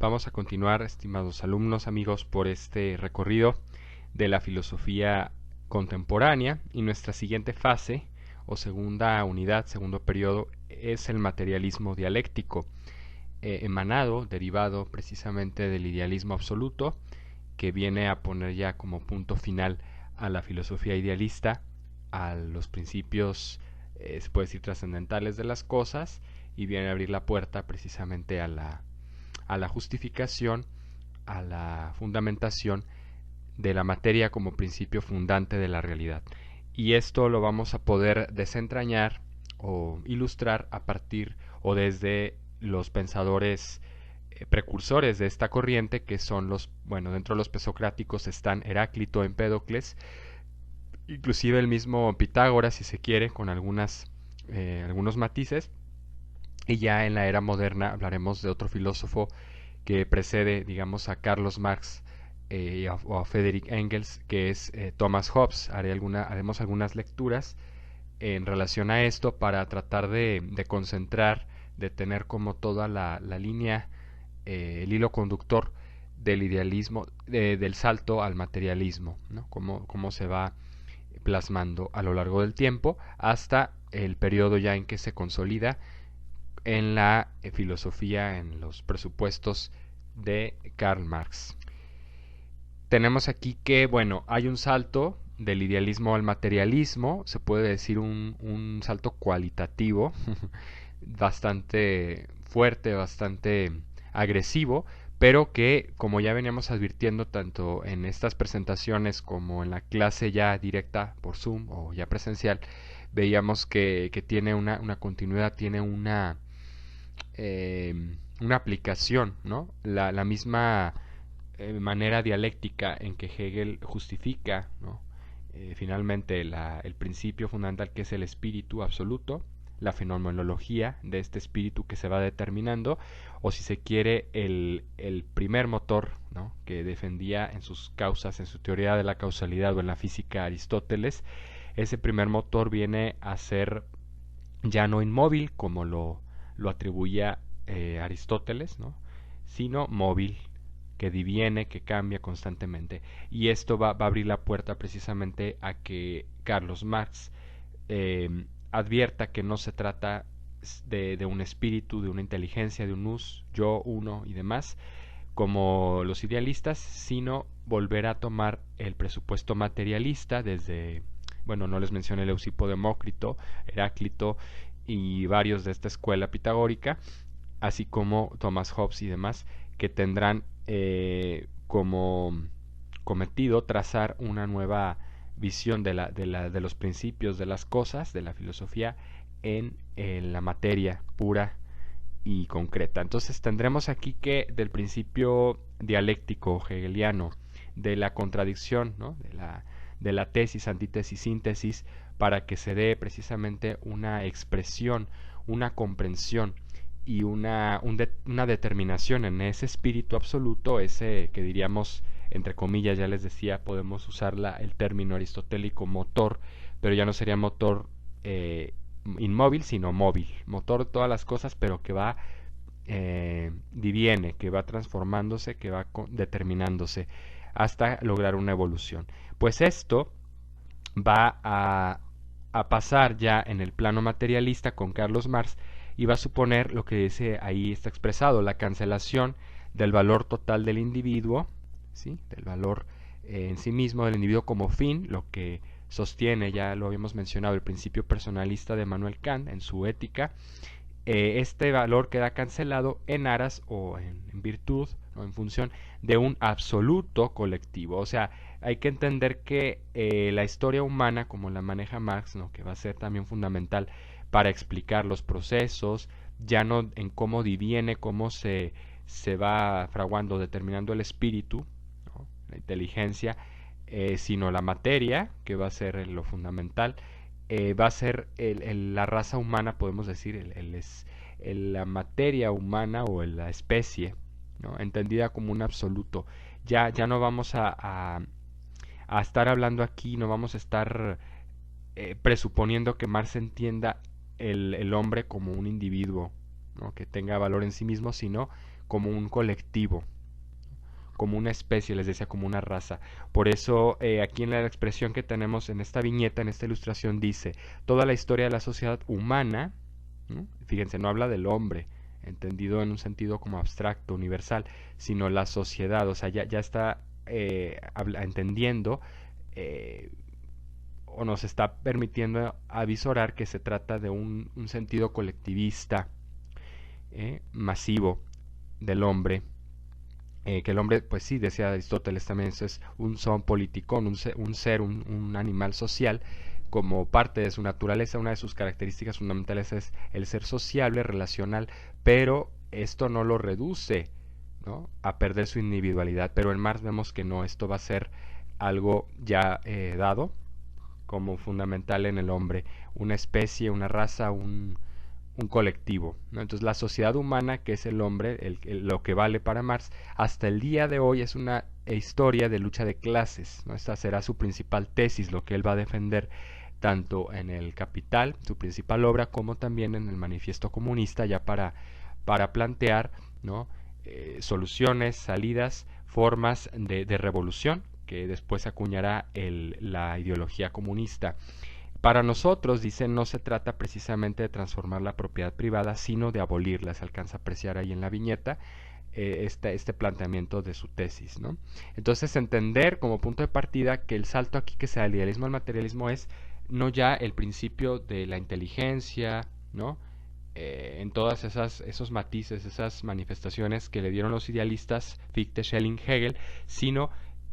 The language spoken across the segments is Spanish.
Vamos a continuar, estimados alumnos, amigos, por este recorrido de la filosofía contemporánea, y nuestra siguiente fase o segunda unidad, segundo periodo, es el materialismo dialéctico, emanado, derivado precisamente del idealismo absoluto, que viene a poner ya como punto final a la filosofía idealista, a los principios, se puede decir, trascendentales de las cosas, y viene a abrir la puerta precisamente a la justificación, a la fundamentación de la materia como principio fundante de la realidad. Y esto lo vamos a poder desentrañar o ilustrar a partir o desde los pensadores precursores de esta corriente, que son dentro de los presocráticos están Heráclito, Empédocles, inclusive el mismo Pitágoras, si se quiere, con algunos matices. Y ya en la era moderna hablaremos de otro filósofo que precede, digamos, a Carlos Marx o a Friedrich Engels, que es Thomas Hobbes. Haremos algunas lecturas en relación a esto para tratar de concentrar, de tener como toda la línea, el hilo conductor del idealismo, del salto al materialismo, ¿no? Cómo se va plasmando a lo largo del tiempo hasta el periodo ya en que se consolida en la filosofía, en los presupuestos de Karl Marx. Tenemos aquí que, hay un salto del idealismo al materialismo, se puede decir un salto cualitativo, bastante fuerte, bastante agresivo, pero que, como ya veníamos advirtiendo tanto en estas presentaciones como en la clase ya directa por Zoom o ya presencial, veíamos que tiene una continuidad, tiene una aplicación, ¿no? La misma manera dialéctica en que Hegel justifica, ¿no? Finalmente el principio fundamental, que es el espíritu absoluto, la fenomenología de este espíritu que se va determinando, o si se quiere el primer motor, ¿no?, que defendía en sus causas, en su teoría de la causalidad o en la física Aristóteles. Ese primer motor viene a ser ya no inmóvil como lo atribuía Aristóteles, ¿no?, sino móvil, que diviene, que cambia constantemente. Y esto va a abrir la puerta precisamente a que Carlos Marx advierta que no se trata de un espíritu, de una inteligencia, de un us, yo, uno y demás, como los idealistas, sino volver a tomar el presupuesto materialista desde, no les mencioné Leucipo, Demócrito, Heráclito y varios de esta escuela pitagórica, así como Thomas Hobbes y demás, que tendrán como cometido trazar una nueva visión de los principios de las cosas, de la filosofía, en la materia pura y concreta. Entonces tendremos aquí que del principio dialéctico hegeliano, de la contradicción, ¿no?, de la tesis, antítesis, síntesis, para que se dé precisamente una expresión, una comprensión y una determinación en ese espíritu absoluto, ese que diríamos, entre comillas, ya les decía, podemos usar el término aristotélico motor, pero ya no sería motor inmóvil, sino móvil, motor de todas las cosas, pero que va diviene, que va transformándose, que va determinándose hasta lograr una evolución. Pues esto va a pasar ya en el plano materialista con Carlos Marx, y va a suponer lo que dice ahí, está expresado, la cancelación del valor total del individuo, ¿sí?, del valor en sí mismo del individuo como fin, lo que sostiene, ya lo habíamos mencionado, el principio personalista de Immanuel Kant en su Ética. Este valor queda cancelado en aras o en virtud o en función de un absoluto colectivo. O sea, hay que entender que la historia humana, como la maneja Marx, ¿no?, que va a ser también fundamental para explicar los procesos, ya no en cómo diviene, cómo se va fraguando, determinando el espíritu, ¿no?, la inteligencia, sino la materia, que va a ser lo fundamental. Va a ser la raza humana, podemos decir, la materia humana o la especie, ¿no?, entendida como un absoluto. Ya no vamos a estar hablando aquí, no vamos a estar presuponiendo que Marx entienda el hombre como un individuo, ¿no? Que tenga valor en sí mismo, sino como un colectivo, como una especie, les decía, como una raza. Por eso aquí en la expresión que tenemos en esta viñeta, en esta ilustración, dice, toda la historia de la sociedad humana, ¿no? Fíjense, no habla del hombre, entendido en un sentido como abstracto, universal, sino la sociedad, o sea, ya está entendiendo eh, o nos está permitiendo avisorar que se trata de un sentido colectivista, masivo del hombre, que el hombre, pues sí, decía Aristóteles también, eso es un son politicón, un animal social, como parte de su naturaleza. Una de sus características fundamentales es el ser sociable, relacional, pero esto no lo reduce, ¿no?, a perder su individualidad. Pero en Marx vemos que no, esto va a ser algo ya dado como fundamental en el hombre, una especie, una raza, un colectivo, ¿no? Entonces la sociedad humana, que es el hombre, lo que vale para Marx, hasta el día de hoy es una historia de lucha de clases, ¿no? Esta será su principal tesis, lo que él va a defender tanto en el Capital, su principal obra, como también en el Manifiesto Comunista, ya para plantear, ¿no?, soluciones, salidas, formas de revolución, que después acuñará la ideología comunista. Para nosotros, dice, no se trata precisamente de transformar la propiedad privada, sino de abolirla. Se alcanza a apreciar ahí en la viñeta este planteamiento de su tesis, ¿no? Entonces, entender como punto de partida que el salto aquí que sea del idealismo al materialismo es no ya el principio de la inteligencia, ¿no?, en todas esos matices, esas manifestaciones que le dieron los idealistas Fichte, Schelling, Hegel, sino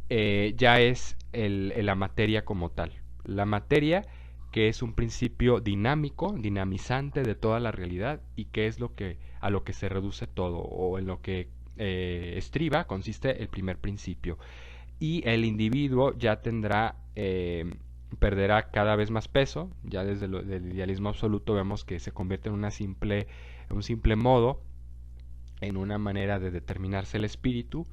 ya es la materia como tal. La materia, que es un principio dinámico, dinamizante de toda la realidad, y que es a lo que se reduce todo, o en lo que estriba, consiste el primer principio. Y el individuo ya perderá cada vez más peso. Ya desde el idealismo absoluto vemos que se convierte en un simple modo, en una manera de determinarse el espíritu,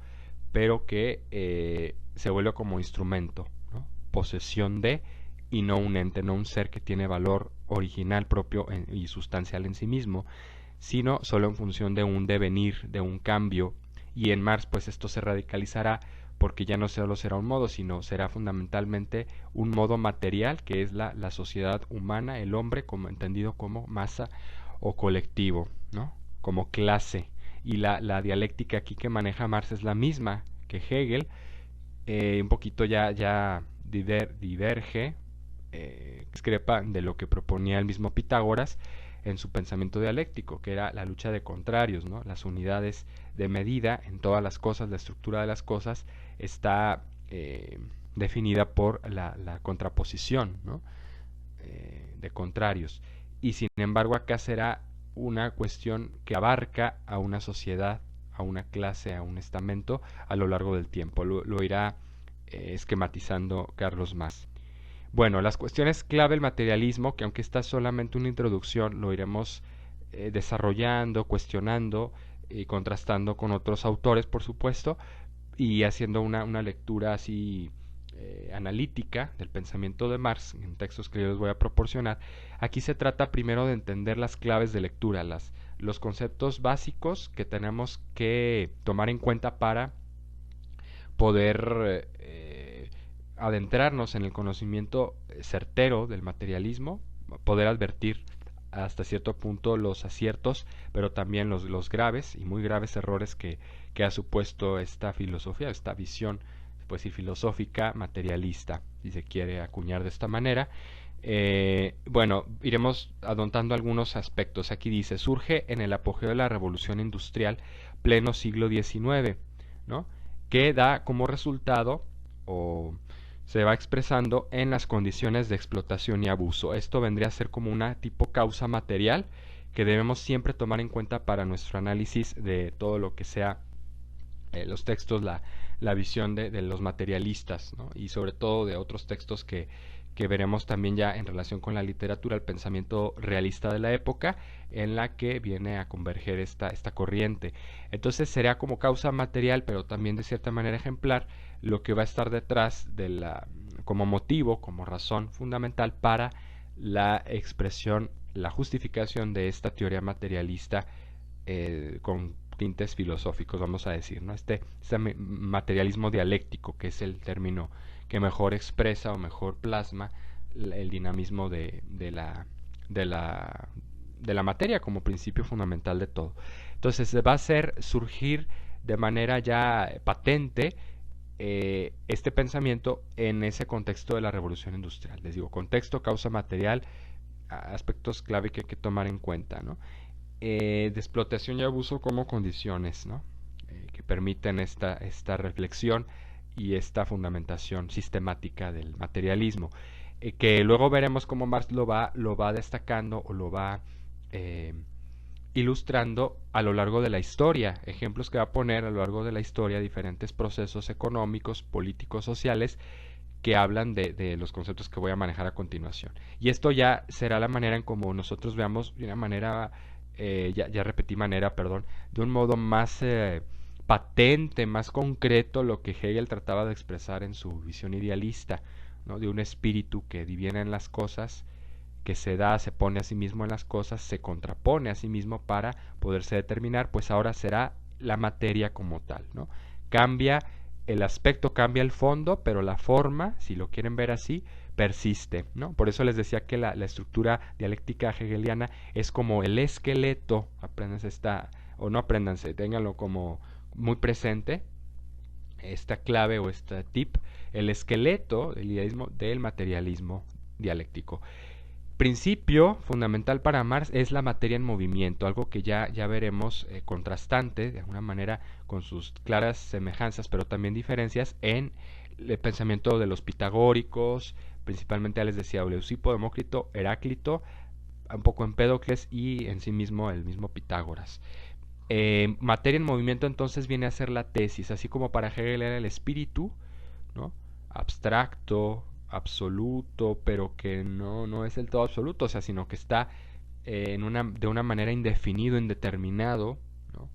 pero que se vuelve como instrumento, ¿no?, posesión de, y no un ente, no un ser que tiene valor original propio y sustancial en sí mismo, sino solo en función de un devenir, de un cambio. Y en Marx, pues esto se radicalizará, porque ya no solo será un modo, sino será fundamentalmente un modo material, que es la sociedad humana, el hombre como entendido como masa o colectivo, ¿no?, como clase. Y la dialéctica aquí que maneja Marx es la misma que Hegel, un poquito ya diverge, discrepa de lo que proponía el mismo Pitágoras en su pensamiento dialéctico, que era la lucha de contrarios, ¿no? Las unidades de medida en todas las cosas, la estructura de las cosas está definida por la contraposición, ¿no?, de contrarios. Y sin embargo acá será una cuestión que abarca a una sociedad, a una clase, a un estamento a lo largo del tiempo. Lo irá esquematizando Carlos Marx. Bueno, las cuestiones clave del materialismo, que aunque esta es solamente una introducción, lo iremos desarrollando, cuestionando y contrastando con otros autores, por supuesto, y haciendo una lectura así analítica del pensamiento de Marx en textos que yo les voy a proporcionar. Aquí se trata primero de entender las claves de lectura, los conceptos básicos que tenemos que tomar en cuenta para poder adentrarnos en el conocimiento certero del materialismo, poder advertir hasta cierto punto los aciertos, pero también los graves y muy graves errores que ha supuesto esta filosofía, esta visión, pues sí, filosófica materialista, si se quiere acuñar de esta manera. Bueno, iremos adoptando algunos aspectos. Aquí dice, surge en el apogeo de la revolución industrial, pleno siglo XIX, ¿no?, que da como resultado o se va expresando en las condiciones de explotación y abuso. Esto vendría a ser como una tipo causa material que debemos siempre tomar en cuenta para nuestro análisis de todo lo que sea los textos, la visión de los materialistas, ¿no?, y sobre todo de otros textos que veremos también ya en relación con la literatura, el pensamiento realista de la época, en la que viene a converger esta corriente. Entonces sería como causa material, pero también de cierta manera ejemplar, lo que va a estar detrás como motivo, como razón fundamental para la expresión, la justificación de esta teoría materialista con tintes filosóficos, vamos a decir, ¿no? Este materialismo dialéctico, que es el término que mejor expresa o mejor plasma el dinamismo de la, de la materia como principio fundamental de todo. Entonces va a hacer surgir de manera ya patente este pensamiento en ese contexto de la revolución industrial. Les digo, contexto, causa material, aspectos clave que hay que tomar en cuenta, ¿no? De explotación y abuso como condiciones, ¿no? Que permiten esta reflexión y esta fundamentación sistemática del materialismo, que luego veremos cómo Marx lo va destacando o lo va ilustrando a lo largo de la historia, ejemplos que va a poner a lo largo de la historia, diferentes procesos económicos, políticos, sociales, que hablan de los conceptos que voy a manejar a continuación. Y esto ya será la manera en como nosotros veamos de una manera, ya repetí manera, perdón, de un modo más patente, más concreto lo que Hegel trataba de expresar en su visión idealista, ¿no? De un espíritu que diviene en las cosas, que se da, se pone a sí mismo en las cosas, se contrapone a sí mismo para poderse determinar, pues ahora será la materia como tal, ¿no? Cambia el aspecto, cambia el fondo, pero la forma, si lo quieren ver así, persiste, ¿no? Por eso les decía que la estructura dialéctica hegeliana es como el esqueleto, apréndanse o no apréndanse, ténganlo como muy presente, esta clave o este tip, el esqueleto del idealismo del materialismo dialéctico. Principio fundamental para Marx es la materia en movimiento, algo que ya veremos contrastante de alguna manera con sus claras semejanzas pero también diferencias en el pensamiento de los pitagóricos, principalmente ya les decía Leucipo, Demócrito, Heráclito, un poco Empédocles y en sí mismo el mismo Pitágoras. Materia en movimiento entonces viene a ser la tesis, así como para Hegel era el espíritu, ¿no? Abstracto, absoluto, pero que no es el todo absoluto, o sea, sino que está de una manera indefinido, indeterminado, ¿no?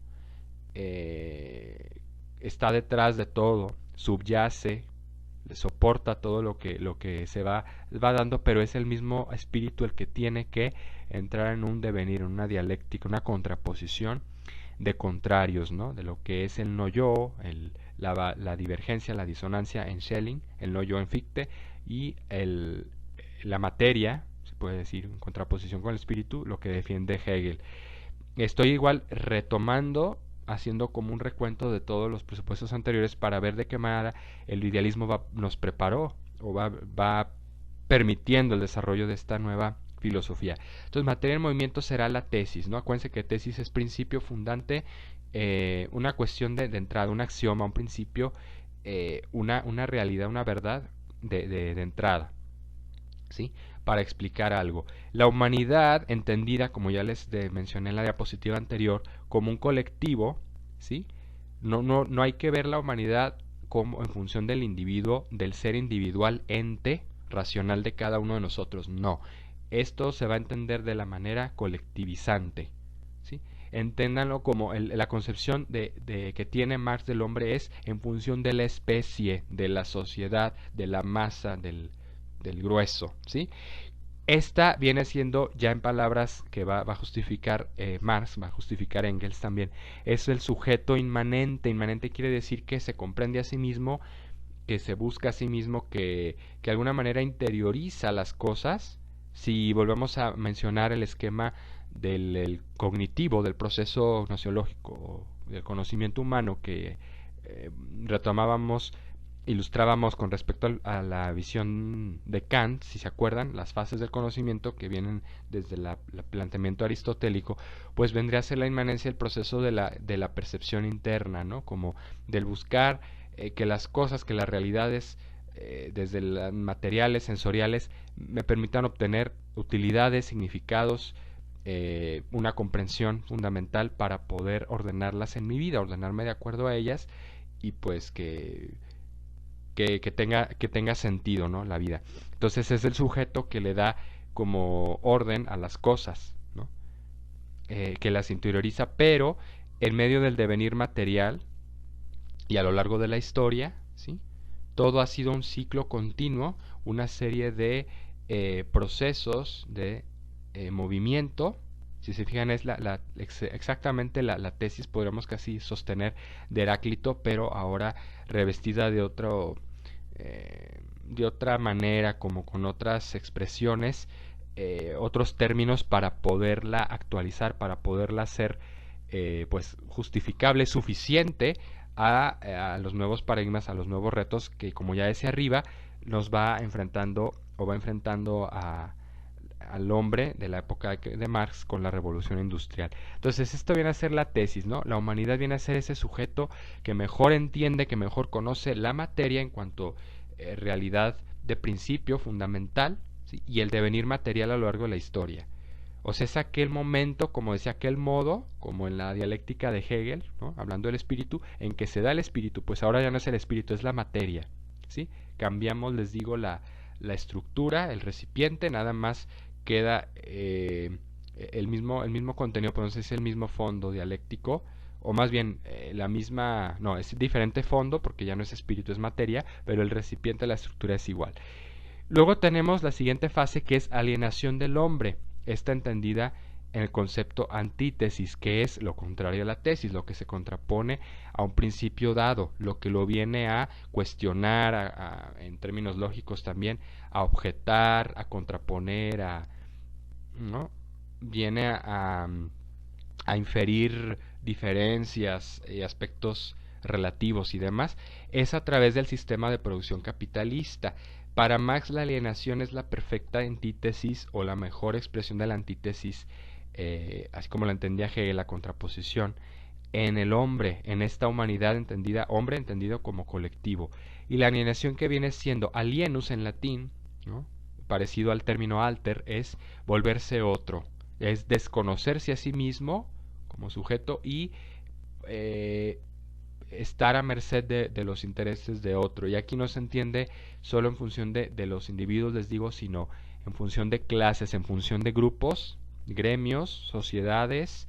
Está detrás de todo, subyace, soporta todo lo que se va dando, pero es el mismo espíritu el que tiene que entrar en un devenir, en una dialéctica, una contraposición de contrarios, ¿no? De lo que es el no yo, la divergencia, la disonancia en Schelling, el no yo en Fichte, y la materia, se puede decir, en contraposición con el espíritu, lo que defiende Hegel. Estoy igual retomando, haciendo como un recuento de todos los presupuestos anteriores para ver de qué manera el idealismo nos preparó o va permitiendo el desarrollo de esta nueva filosofía. Entonces, materia en movimiento será la tesis, ¿no? Acuérdense que tesis es principio fundante, una cuestión de entrada, un axioma, un principio, una realidad, una verdad de entrada, ¿sí? Para explicar algo. La humanidad, entendida, como ya les mencioné en la diapositiva anterior, como un colectivo, ¿sí? No hay que ver la humanidad como en función del individuo, del ser individual, ente racional de cada uno de nosotros. No. Esto se va a entender de la manera colectivizante, ¿sí? Enténdanlo como la concepción que tiene Marx del hombre es en función de la especie, de la sociedad, de la masa, del grueso, ¿sí? Esta viene siendo, ya en palabras que va a justificar Marx, va a justificar Engels también, es el sujeto inmanente. Inmanente quiere decir que se comprende a sí mismo, que se busca a sí mismo, que de alguna manera interioriza las cosas. Si volvemos a mencionar el esquema del cognitivo, del proceso gnoseológico, del conocimiento humano que retomábamos, ilustrábamos con respecto a la visión de Kant, si se acuerdan, las fases del conocimiento que vienen desde el planteamiento aristotélico, pues vendría a ser la inmanencia del proceso de la percepción interna, ¿no? Como del buscar que las cosas, que las realidades, desde las materiales, sensoriales, me permitan obtener utilidades, significados, una comprensión fundamental para poder ordenarlas en mi vida, ordenarme de acuerdo a ellas y pues que tenga sentido, ¿no? La vida. Entonces es el sujeto que le da como orden a las cosas, ¿no? Que las interioriza, pero en medio del devenir material y a lo largo de la historia, ¿sí? Todo ha sido un ciclo continuo, una serie de procesos de movimiento, Si se fijan, es exactamente la tesis, podríamos casi sostener, de Heráclito, pero ahora revestida de otra manera, como con otras expresiones, otros términos para poderla actualizar, para poderla hacer pues justificable, suficiente a los nuevos paradigmas, a los nuevos retos que, como ya decía arriba, nos va enfrentando o va enfrentando al hombre de la época de Marx con la revolución industrial. Entonces esto viene a ser la tesis, ¿no? La humanidad viene a ser ese sujeto que mejor entiende, que mejor conoce la materia en cuanto realidad de principio fundamental, ¿sí? Y el devenir material a lo largo de la historia. O sea, es aquel momento, como decía, aquel modo, como en la dialéctica de Hegel, ¿no? Hablando del espíritu, en que se da el espíritu, pues ahora ya no es el espíritu, es la materia, ¿sí? Cambiamos, les digo, la estructura, el recipiente, nada más queda el mismo contenido, pero no sé si es el mismo fondo dialéctico, o más bien la misma, no, es diferente fondo, porque ya no es espíritu, es materia, pero el recipiente, la estructura es igual. Luego tenemos la siguiente fase, que es alienación del hombre. Está entendida en el concepto antítesis, que es lo contrario a la tesis, lo que se contrapone a un principio dado, lo que lo viene a cuestionar, en términos lógicos también, a objetar, a contraponer, ¿no? Viene a inferir diferencias y aspectos relativos y demás, es a través del sistema de producción capitalista. Para Marx la alienación es la perfecta antítesis o la mejor expresión de la antítesis, así como la entendía Hegel, la contraposición, en el hombre, en esta humanidad entendida, hombre entendido como colectivo. Y la alienación, que viene siendo alienus en latín, ¿no? Parecido al término alter, es volverse otro, es desconocerse a sí mismo como sujeto y estar a merced de los intereses de otro. Y aquí no se entiende solo en función de los individuos, les digo, sino en función de clases, en función de grupos, gremios, sociedades,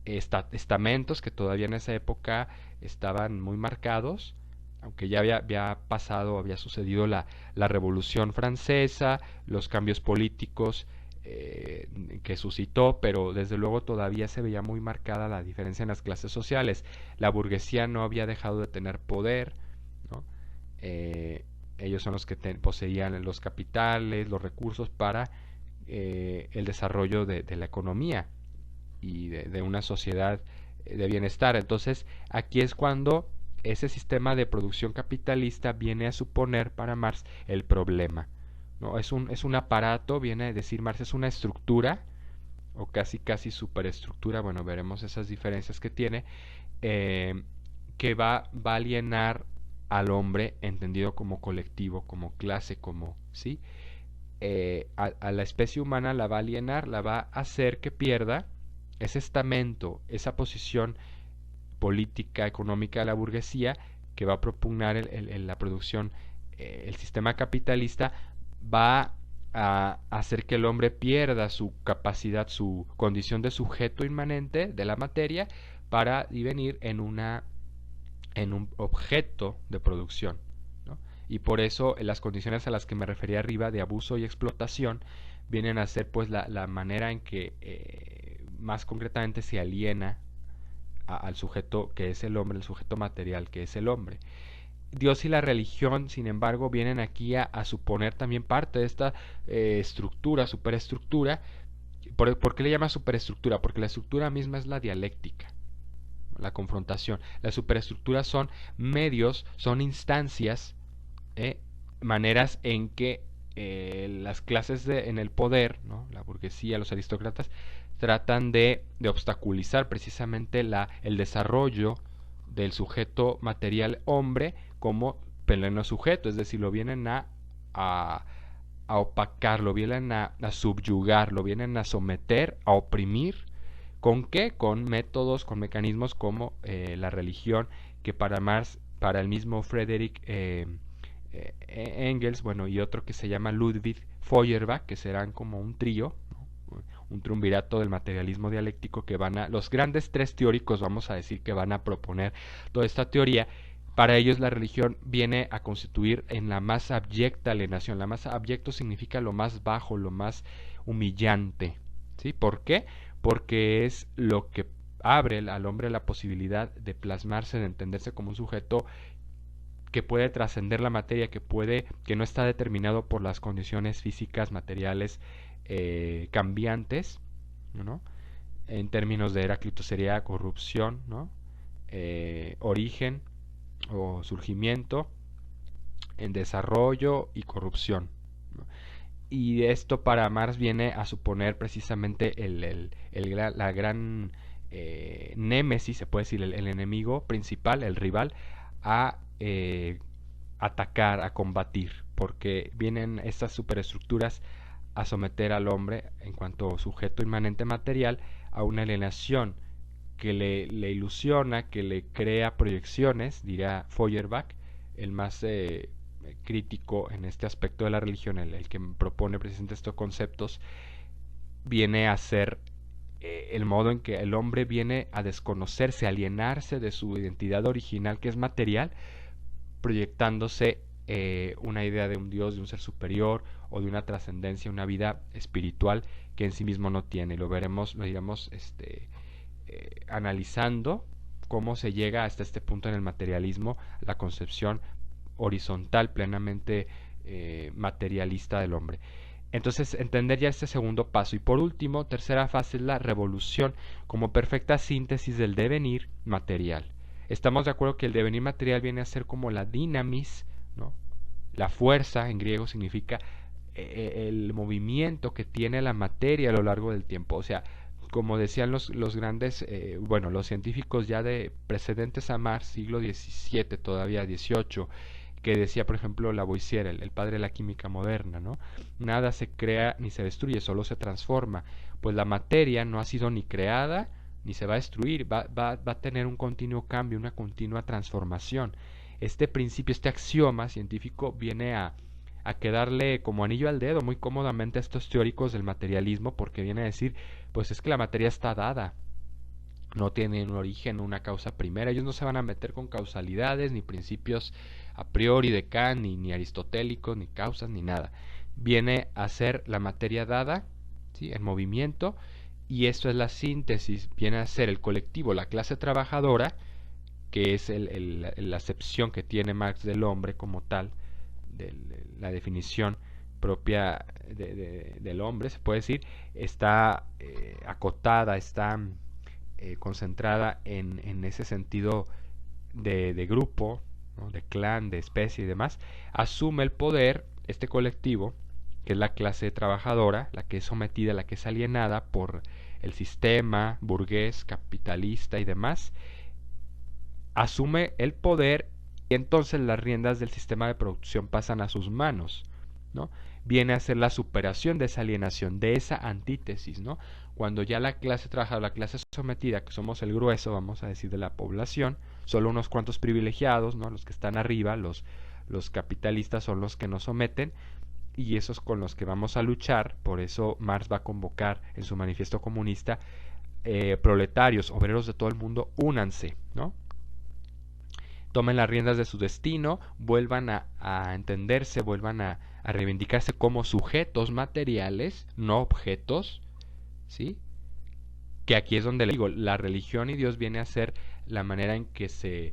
estamentos que todavía en esa época estaban muy marcados, aunque ya había pasado, había sucedido la Revolución Francesa, los cambios políticos que suscitó, pero desde luego todavía se veía muy marcada la diferencia en las clases sociales. La burguesía no había dejado de tener poder, ¿no? Ellos son los que poseían los capitales, los recursos para el desarrollo de la economía y de una sociedad de bienestar. Entonces, aquí es cuando ese sistema de producción capitalista viene a suponer para Marx el problema, ¿no? Es un aparato, viene a decir Marx, es una estructura, o casi superestructura, bueno, veremos esas diferencias que tiene, que va a alienar al hombre entendido como colectivo, como clase, como, ¿sí? A la especie humana la va a alienar, la va a hacer que pierda ese estamento, esa posición política, económica de la burguesía, que va a propugnar la producción, el sistema capitalista, va a hacer que el hombre pierda su capacidad, su condición de sujeto inmanente de la materia, para divenir en un objeto de producción, ¿no? Y por eso las condiciones a las que me refería arriba, de abuso y explotación, vienen a ser pues la manera en que más concretamente se aliena al sujeto que es el hombre, el sujeto material que es el hombre. Dios y la religión, sin embargo, vienen aquí a suponer también parte de esta estructura, superestructura. ¿Por qué le llama superestructura? Porque la estructura misma es la dialéctica, la confrontación. Las superestructuras son medios, son instancias, maneras en que las clases en el poder, ¿no? La burguesía, los aristócratas, tratan de obstaculizar precisamente el desarrollo del sujeto material hombre como pleno sujeto, es decir, lo vienen a opacar, lo vienen a subyugar, lo vienen a someter, a oprimir. ¿Con qué? Con métodos, con mecanismos como la religión, que para Marx, para el mismo Friedrich Engels, bueno, y otro que se llama Ludwig Feuerbach, que serán como un trío, ¿no? Un triunvirato del materialismo dialéctico, que los grandes tres teóricos, vamos a decir, que van a proponer toda esta teoría. Para ellos la religión viene a constituir en la más abyecta alienación. La más abyecto significa lo más bajo, lo más humillante, ¿sí? ¿Por qué? porque es lo que abre al hombre la posibilidad de plasmarse, de entenderse como un sujeto que puede trascender la materia, que no está determinado por las condiciones físicas, materiales cambiantes, ¿no? En términos de Heráclito sería corrupción, ¿no? Origen o surgimiento, en desarrollo y corrupción, ¿no? Y esto para Marx viene a suponer precisamente la gran némesis, se puede decir, el enemigo principal, el rival, a atacar, a combatir, porque vienen estas superestructuras a someter al hombre en cuanto sujeto inmanente material a una alienación que le ilusiona, que le crea proyecciones, dirá Feuerbach, el más crítico en este aspecto de la religión, el que propone precisamente estos conceptos, viene a ser el modo en que el hombre viene a desconocerse, a alienarse de su identidad original, que es material, proyectándose una idea de un Dios, de un ser superior o de una trascendencia, una vida espiritual que en sí mismo no tiene. Lo veremos, lo iremos analizando cómo se llega hasta este punto en el materialismo, la concepción horizontal, plenamente materialista del hombre. Entonces, entender ya este segundo paso. Y por último, tercera fase es la revolución como perfecta síntesis del devenir material. Estamos de acuerdo que el devenir material viene a ser como la dynamis, ¿no? La fuerza, en griego significa el movimiento que tiene la materia a lo largo del tiempo. O sea, como decían los grandes, los científicos ya de precedentes a Marx, siglo XVII, todavía XVIII, que decía, por ejemplo, Lavoisier, el padre de la química moderna, ¿no? Nada se crea ni se destruye, solo se transforma. Pues la materia no ha sido ni creada ni se va a destruir, va a tener un continuo cambio, una continua transformación. Este principio, este axioma científico viene a quedarle como anillo al dedo muy cómodamente a estos teóricos del materialismo, porque viene a decir, pues es que la materia está dada, no tiene un origen, una causa primera. Ellos no se van a meter con causalidades, ni principios a priori de Kant, ni aristotélicos, ni causas, ni nada. Viene a ser la materia dada, ¿sí?, en movimiento, y esto es la síntesis. Viene a ser el colectivo, la clase trabajadora, que es la acepción que tiene Marx del hombre como tal, de la definición propia del hombre, se puede decir, está acotada, está concentrada en ese sentido de grupo, ¿no?, de clan, de especie y demás. Asume el poder, este colectivo, que es la clase trabajadora, la que es sometida, la que es alienada por el sistema burgués, capitalista y demás, asume el poder y entonces las riendas del sistema de producción pasan a sus manos, ¿no? Viene a ser la superación de esa alienación, de esa antítesis, ¿no? Cuando ya la clase trabajadora, la clase sometida, que somos el grueso, vamos a decir, de la población, solo unos cuantos privilegiados, ¿no?, los que están arriba, los capitalistas son los que nos someten, y esos con los que vamos a luchar. Por eso Marx va a convocar en su manifiesto comunista, proletarios, obreros de todo el mundo, únanse, ¿no? Tomen las riendas de su destino, vuelvan a entenderse, vuelvan a reivindicarse como sujetos materiales, no objetos, ¿sí? Que aquí es donde le digo, la religión y Dios viene a ser la manera en que se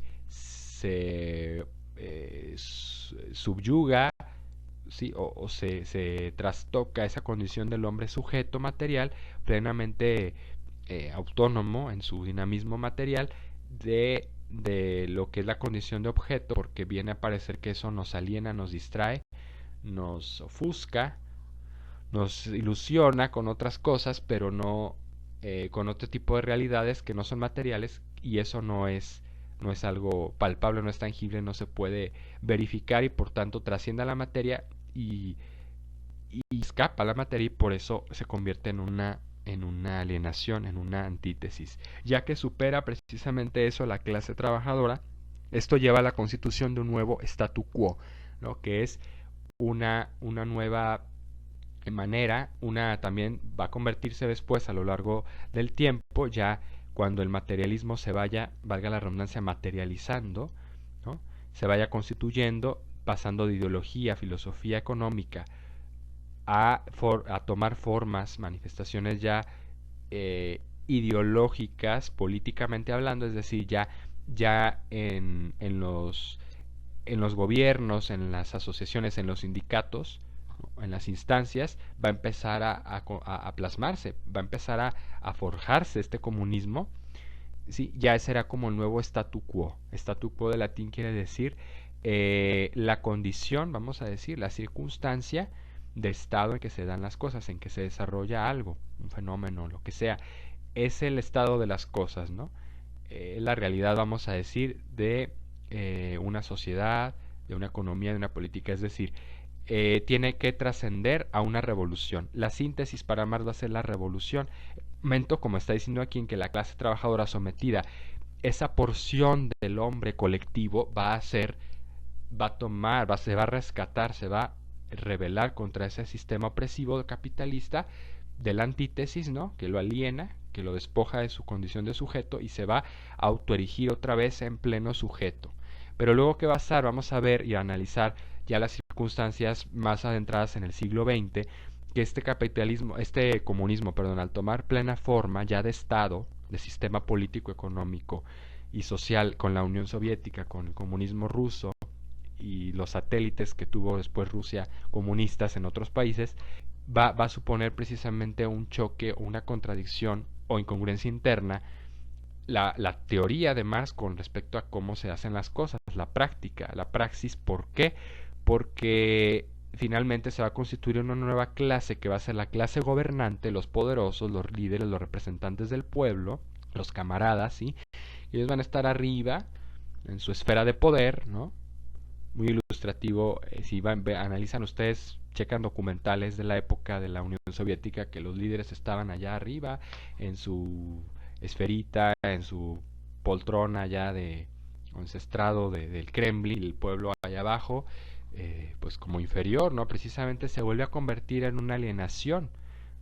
subyuga, ¿sí?, o se trastoca esa condición del hombre sujeto material, plenamente autónomo en su dinamismo material, de lo que es la condición de objeto, porque viene a parecer que eso nos aliena, nos distrae, nos ofusca, nos ilusiona con otras cosas, pero no con otro tipo de realidades que no son materiales, y eso no es algo palpable, no es tangible, no se puede verificar, y por tanto trasciende a la materia y escapa a la materia, y por eso se convierte en una alienación, en una antítesis. Ya que supera precisamente eso la clase trabajadora, esto lleva a la constitución de un nuevo statu quo, ¿no?, que es una nueva manera, también va a convertirse después a lo largo del tiempo, ya cuando el materialismo se vaya, valga la redundancia, materializando, ¿no?, se vaya constituyendo, pasando de ideología, filosofía económica a tomar formas, manifestaciones ya ideológicas políticamente hablando, es decir, ya en los gobiernos, en las asociaciones, en los sindicatos, en las instancias, va a empezar a plasmarse, va a empezar a forjarse este comunismo. Sí, ya será como el nuevo statu quo. Statu quo de latín quiere decir la condición, vamos a decir, la circunstancia de estado en que se dan las cosas, en que se desarrolla algo, un fenómeno, lo que sea. Es el estado de las cosas, ¿no? La realidad, vamos a decir, de una sociedad, de una economía, de una política. Es decir, tiene que trascender a una revolución. La síntesis para Marx va a ser la revolución. Momento, como está diciendo aquí, en que la clase trabajadora sometida, esa porción del hombre colectivo va a tomar, se va a rescatar, se va a rebelar contra ese sistema opresivo capitalista de la antítesis, ¿no? Que lo aliena, que lo despoja de su condición de sujeto y se va a autoerigir otra vez en pleno sujeto. Pero luego, ¿qué va a pasar? Vamos a ver y a analizar ya las circunstancias más adentradas en el siglo XX, que este capitalismo, este comunismo, perdón, al tomar plena forma ya de Estado, de sistema político, económico y social con la Unión Soviética, con el comunismo ruso y los satélites que tuvo después Rusia comunistas en otros países, va a suponer precisamente un choque o una contradicción o incongruencia interna. La teoría de Marx con respecto a cómo se hacen las cosas, la práctica, la praxis. ¿Por qué? Porque finalmente se va a constituir una nueva clase que va a ser la clase gobernante, los poderosos, los líderes, los representantes del pueblo, los camaradas, ¿sí? Y ellos van a estar arriba en su esfera de poder, ¿no? Muy ilustrativo, si analizan ustedes, checan documentales de la época de la Unión Soviética, que los líderes estaban allá arriba en su esferita, en su poltrona allá de estrado del Kremlin, y el pueblo allá abajo, pues como inferior, ¿no? Precisamente se vuelve a convertir en una alienación,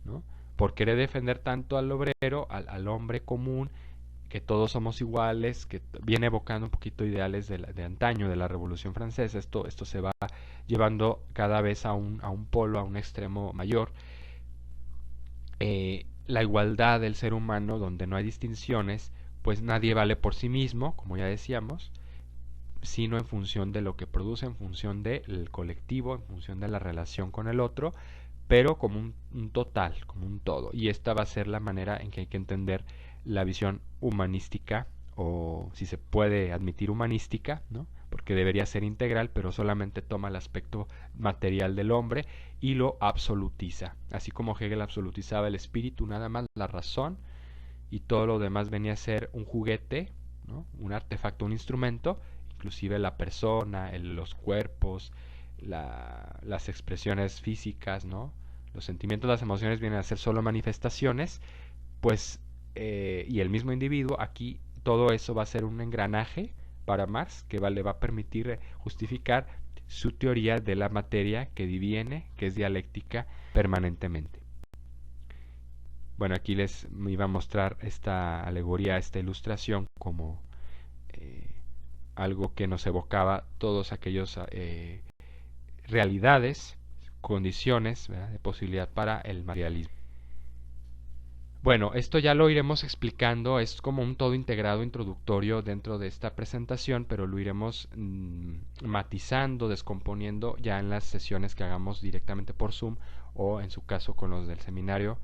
¿no? Por querer defender tanto al obrero, al hombre común, que todos somos iguales, que viene evocando un poquito ideales de antaño, de la Revolución Francesa. Esto se va llevando cada vez a un polo, a un extremo mayor. La igualdad del ser humano, donde no hay distinciones, pues nadie vale por sí mismo, como ya decíamos, sino en función de lo que produce, en función del colectivo, en función de la relación con el otro, pero como un total, como un todo. Y esta va a ser la manera en que hay que entender la visión humanística, o si se puede admitir humanística, ¿no? Porque debería ser integral, pero solamente toma el aspecto material del hombre y lo absolutiza. Así como Hegel absolutizaba el espíritu, nada más la razón, y todo lo demás venía a ser un juguete, ¿no? Un artefacto, un instrumento, inclusive la persona, los cuerpos, las expresiones físicas, ¿no? Los sentimientos, las emociones vienen a ser solo manifestaciones, pues, y el mismo individuo, aquí todo eso va a ser un engranaje para Marx que le va a permitir justificar su teoría de la materia que diviene, que es dialéctica permanentemente. Bueno, aquí les iba a mostrar esta alegoría, esta ilustración como eh, algo que nos evocaba todos aquellos realidades, condiciones, ¿verdad?, de posibilidad para el materialismo. Bueno, esto ya lo iremos explicando, es como un todo integrado introductorio dentro de esta presentación, pero lo iremos matizando, descomponiendo ya en las sesiones que hagamos directamente por Zoom o en su caso con los del seminario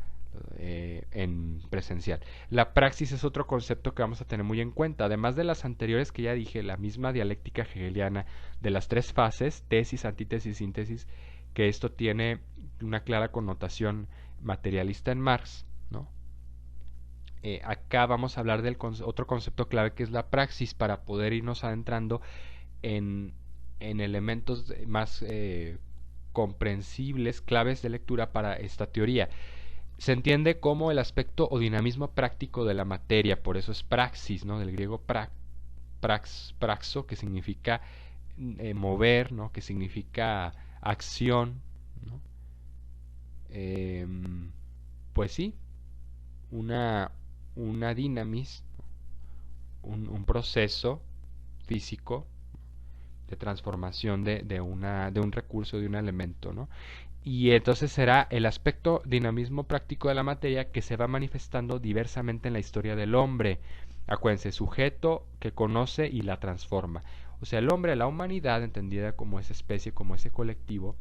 en presencial. La praxis es otro concepto que vamos a tener muy en cuenta, además de las anteriores que ya dije, la misma dialéctica hegeliana de las tres fases, tesis, antítesis, síntesis, que esto tiene una clara connotación materialista en Marx, ¿no? Acá vamos a hablar del otro concepto clave que es la praxis para poder irnos adentrando en elementos más comprensibles, claves de lectura para esta teoría. Se entiende como el aspecto o dinamismo práctico de la materia, por eso es praxis, ¿no? Del griego praxo, que significa mover, ¿no? Que significa acción, ¿no? Pues sí, una, una dinamis, un proceso físico de transformación de un recurso, de un elemento, ¿no? Y entonces será el aspecto dinamismo práctico de la materia que se va manifestando diversamente en la historia del hombre. Acuérdense, sujeto que conoce y la transforma. O sea, el hombre, la humanidad, entendida como esa especie, como ese colectivo,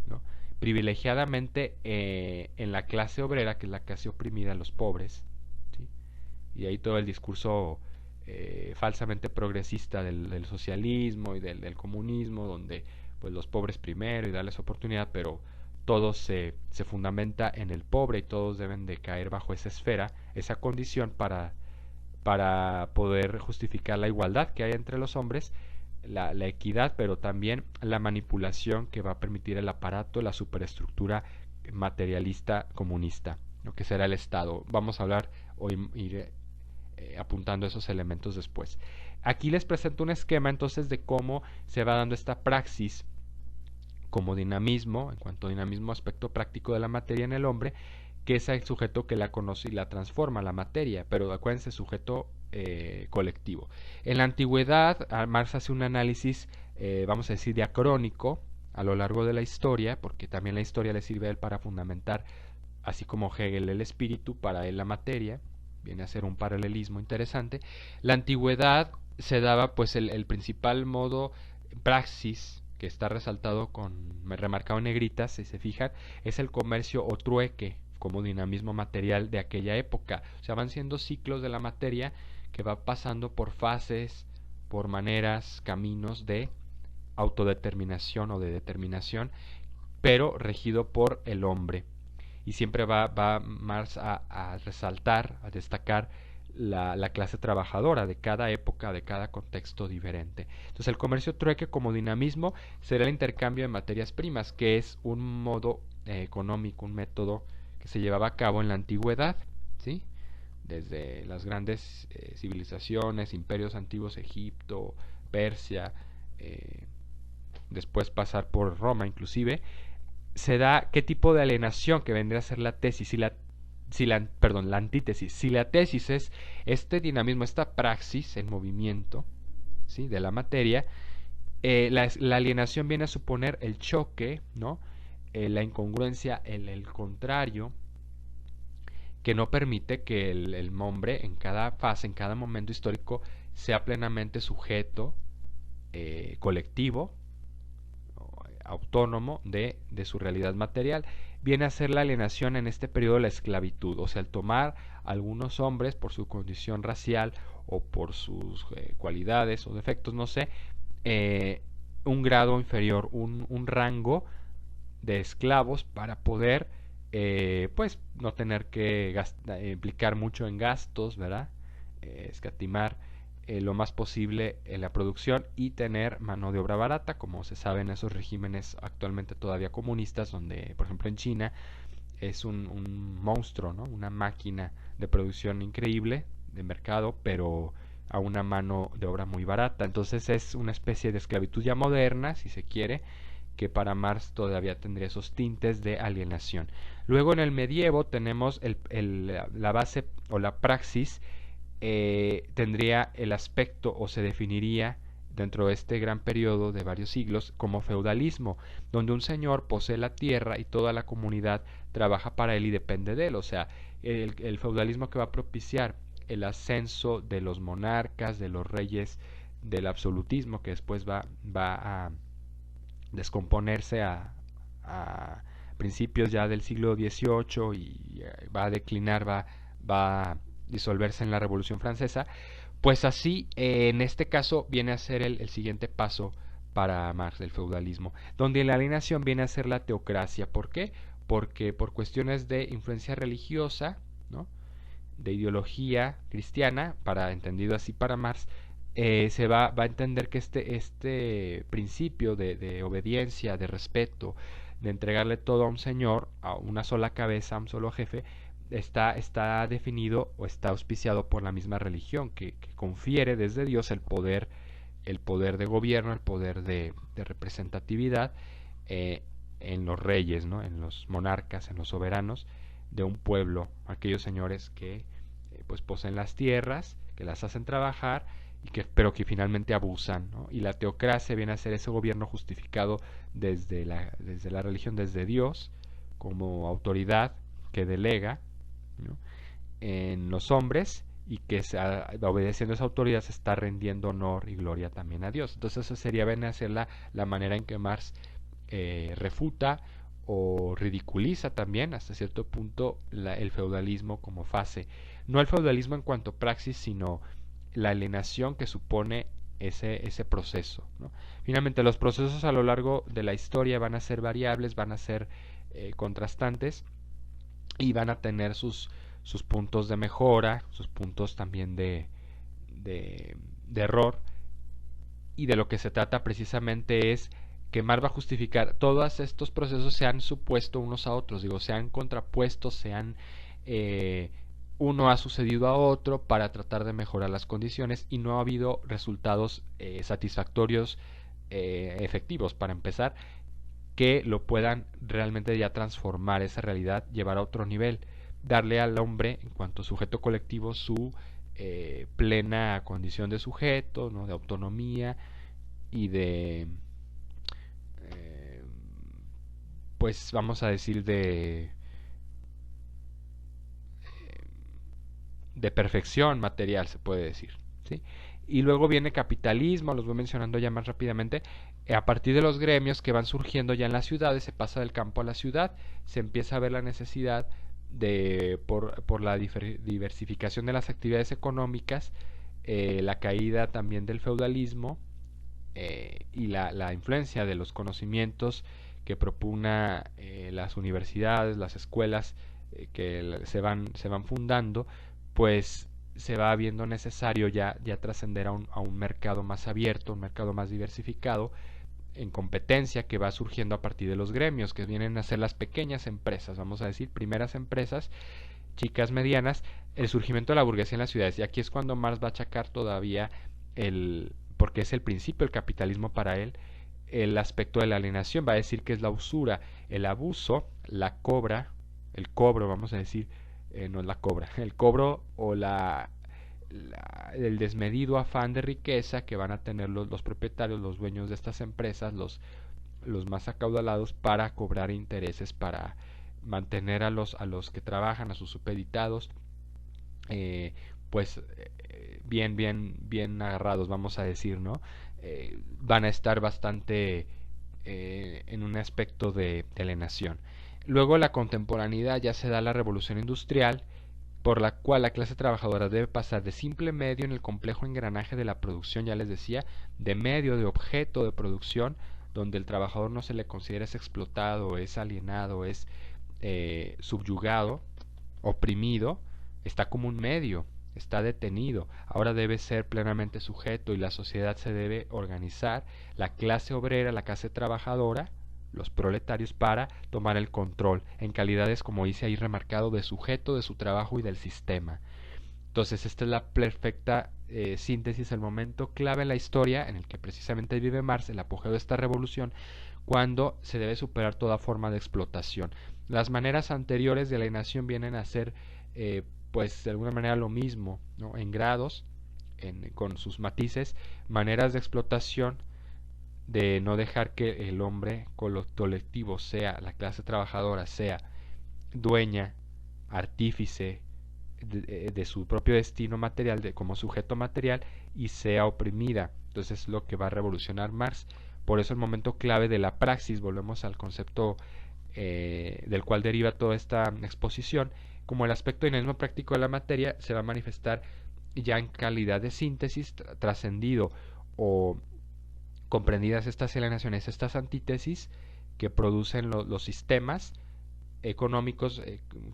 ¿no? Privilegiadamente en la clase obrera, que es la clase oprimida, los pobres, ¿sí? Y ahí todo el discurso falsamente progresista del socialismo y del comunismo, donde pues los pobres primero y darles oportunidad, pero todo se fundamenta en el pobre y todos deben de caer bajo esa esfera, esa condición para poder justificar la igualdad que hay entre los hombres, la equidad, pero también la manipulación que va a permitir el aparato, la superestructura materialista comunista, lo que será el Estado. Vamos a hablar o ir apuntando esos elementos después. Aquí les presento un esquema entonces de cómo se va dando esta praxis como dinamismo, en cuanto a dinamismo aspecto práctico de la materia en el hombre, que es el sujeto que la conoce y la transforma, la materia, pero acuérdense, sujeto colectivo. En la antigüedad, Marx hace un análisis, vamos a decir, diacrónico a lo largo de la historia, porque también la historia le sirve a él para fundamentar, así como Hegel el espíritu, para él la materia, viene a ser un paralelismo interesante. La antigüedad se daba pues el principal modo, praxis, que está resaltado remarcado en negritas, si se fijan, es el comercio o trueque como dinamismo material de aquella época. O sea, van siendo ciclos de la materia que va pasando por fases, por maneras, caminos de autodeterminación o de determinación, pero regido por el hombre. Y siempre va Marx a resaltar, a destacar la clase trabajadora de cada época, de cada contexto diferente. Entonces el comercio trueque como dinamismo será el intercambio de materias primas, que es un modo económico, un método que se llevaba a cabo en la antigüedad, ¿sí? Desde las grandes civilizaciones, imperios antiguos, Egipto, Persia, después pasar por Roma inclusive, se da qué tipo de alienación que vendría a ser la tesis, la antítesis. Si la tesis es este dinamismo, esta praxis en movimiento, ¿sí?, de la materia, la alienación viene a suponer el choque, ¿no? La incongruencia, el contrario, que no permite que el hombre en cada fase, en cada momento histórico, sea plenamente sujeto, colectivo, autónomo de su realidad material. Viene a ser la alienación en este periodo la esclavitud, o sea, el tomar a algunos hombres por su condición racial o por sus cualidades o defectos, no sé, un grado inferior, un rango de esclavos para poder pues no tener que implicar mucho en gastos, ¿verdad? Escatimar lo más posible en la producción y tener mano de obra barata, como se sabe en esos regímenes actualmente todavía comunistas, donde por ejemplo en China es un monstruo, ¿no? Una máquina de producción increíble de mercado, pero a una mano de obra muy barata. Entonces es una especie de esclavitud ya moderna, si se quiere, que para Marx todavía tendría esos tintes de alienación. Luego en el medievo tenemos la base o la praxis, tendría el aspecto o se definiría dentro de este gran periodo de varios siglos como feudalismo, donde un señor posee la tierra y toda la comunidad trabaja para él y depende de él. O sea, el feudalismo que va a propiciar el ascenso de los monarcas, de los reyes, del absolutismo que después va a descomponerse a principios ya del siglo XVIII y va a declinar, va a disolverse en la Revolución Francesa. Pues así, en este caso, viene a ser el siguiente paso para Marx, el feudalismo, donde la alienación viene a ser la teocracia. ¿Por qué? Porque por cuestiones de influencia religiosa, ¿no?, de ideología cristiana, para entendido así para Marx, se va a entender que este principio de obediencia, de respeto, de entregarle todo a un señor, a una sola cabeza, a un solo jefe, está definido o está auspiciado por la misma religión, que confiere desde Dios el poder de gobierno, el poder de representatividad en los reyes, ¿no?, en los monarcas, en los soberanos de un pueblo, aquellos señores que pues poseen las tierras, que las hacen trabajar, pero que finalmente abusan, ¿no? Y la teocracia viene a ser ese gobierno justificado desde la religión, desde Dios, como autoridad que delega, ¿no?, en los hombres, y que obedeciendo a esa autoridad se está rendiendo honor y gloria también a Dios. Entonces esa sería bien hacer la manera en que Marx refuta o ridiculiza también hasta cierto punto el feudalismo como fase. No el feudalismo en cuanto a praxis, sino la alienación que supone ese proceso, ¿no? Finalmente, los procesos a lo largo de la historia van a ser variables, van a ser contrastantes, y van a tener sus puntos de mejora, sus puntos también de error, y de lo que se trata precisamente es que Marx va a justificar todos estos procesos se han supuesto unos a otros, digo, se han contrapuesto, uno ha sucedido a otro para tratar de mejorar las condiciones, y no ha habido resultados satisfactorios, efectivos, para empezar, que lo puedan realmente ya transformar esa realidad, llevar a otro nivel, darle al hombre, en cuanto a sujeto colectivo, su plena condición de sujeto, ¿no?, de autonomía y pues vamos a decir, de perfección material, se puede decir, ¿sí? Y luego viene capitalismo, los voy mencionando ya más rápidamente. A partir de los gremios que van surgiendo ya en las ciudades, se pasa del campo a la ciudad, se empieza a ver la necesidad por la diversificación de las actividades económicas, la caída también del feudalismo, y la influencia de los conocimientos que propugna las universidades, las escuelas que se van fundando, pues se va viendo necesario ya trascender a un mercado más abierto, un mercado más diversificado, en competencia, que va surgiendo a partir de los gremios, que vienen a ser las pequeñas empresas, vamos a decir, primeras empresas, chicas, medianas, el surgimiento de la burguesía en las ciudades. Y aquí es cuando Marx va a achacar todavía porque es el principio del capitalismo para él, el aspecto de la alienación. Va a decir que es la usura, el abuso, la cobra, el cobro, vamos a decir, no es la cobra, el cobro o el desmedido afán de riqueza que van a tener los propietarios, los dueños de estas empresas, los más acaudalados, para cobrar intereses, para mantener a los que trabajan, a sus supeditados, pues bien agarrados, vamos a decir, ¿no? Van a estar bastante en un aspecto de alienación. Luego la contemporaneidad, ya se da la revolución industrial, por la cual la clase trabajadora debe pasar de simple medio en el complejo engranaje de la producción, ya les decía, de medio, de objeto de producción, donde el trabajador no se le considera es explotado, es alienado, es subyugado, oprimido, está como un medio, está detenido, ahora debe ser plenamente sujeto, y la sociedad se debe organizar, la clase obrera, la clase trabajadora, los proletarios, para tomar el control en calidades, como dice ahí remarcado, de sujeto de su trabajo y del sistema. Entonces esta es la perfecta síntesis, el momento clave en la historia en el que precisamente vive Marx, el apogeo de esta revolución, cuando se debe superar toda forma de explotación. Las maneras anteriores de alienación vienen a ser pues de alguna manera lo mismo, ¿no?, en grados, con sus matices, maneras de explotación, de no dejar que el hombre colectivo, sea la clase trabajadora, sea dueña, artífice de su propio destino material, como sujeto material, y sea oprimida. Entonces es lo que va a revolucionar Marx. Por eso el momento clave de la praxis, volvemos al concepto del cual deriva toda esta exposición, como el aspecto dinamismo práctico de la materia, se va a manifestar ya en calidad de síntesis, trascendido o comprendidas estas alienaciones, estas antítesis que producen los sistemas económicos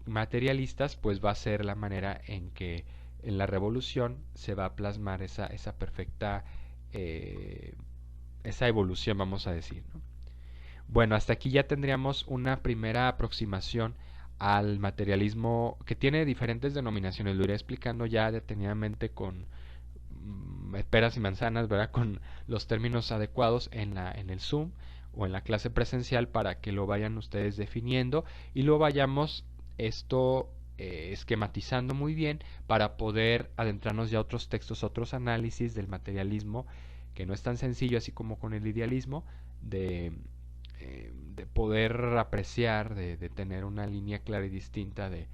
materialistas, pues va a ser la manera en que en la revolución se va a plasmar esa perfecta esa evolución, vamos a decir, ¿no? Bueno, hasta aquí ya tendríamos una primera aproximación al materialismo, que tiene diferentes denominaciones. Lo iré explicando ya detenidamente con peras y manzanas, ¿verdad?, con los términos adecuados en el Zoom o en la clase presencial, para que lo vayan ustedes definiendo y lo vayamos esquematizando muy bien, para poder adentrarnos ya a otros textos, a otros análisis del materialismo, que no es tan sencillo, así como con el idealismo, de de poder apreciar, de tener una línea clara y distinta de,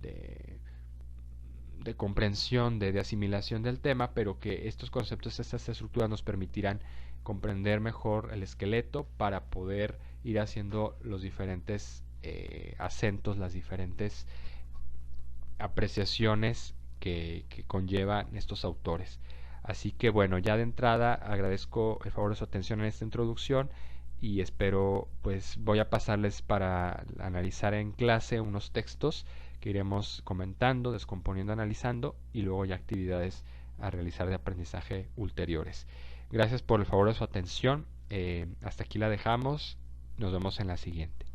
de comprensión, de asimilación del tema, pero que estos conceptos, estas estructuras nos permitirán comprender mejor el esqueleto para poder ir haciendo los diferentes acentos, las diferentes apreciaciones que conllevan estos autores. Así que bueno, ya de entrada agradezco el favor de su atención en esta introducción y espero, pues voy a pasarles para analizar en clase unos textos que iremos comentando, descomponiendo, analizando y luego ya actividades a realizar de aprendizaje ulteriores. Gracias por el favor de su atención. Hasta aquí la dejamos. Nos vemos en la siguiente.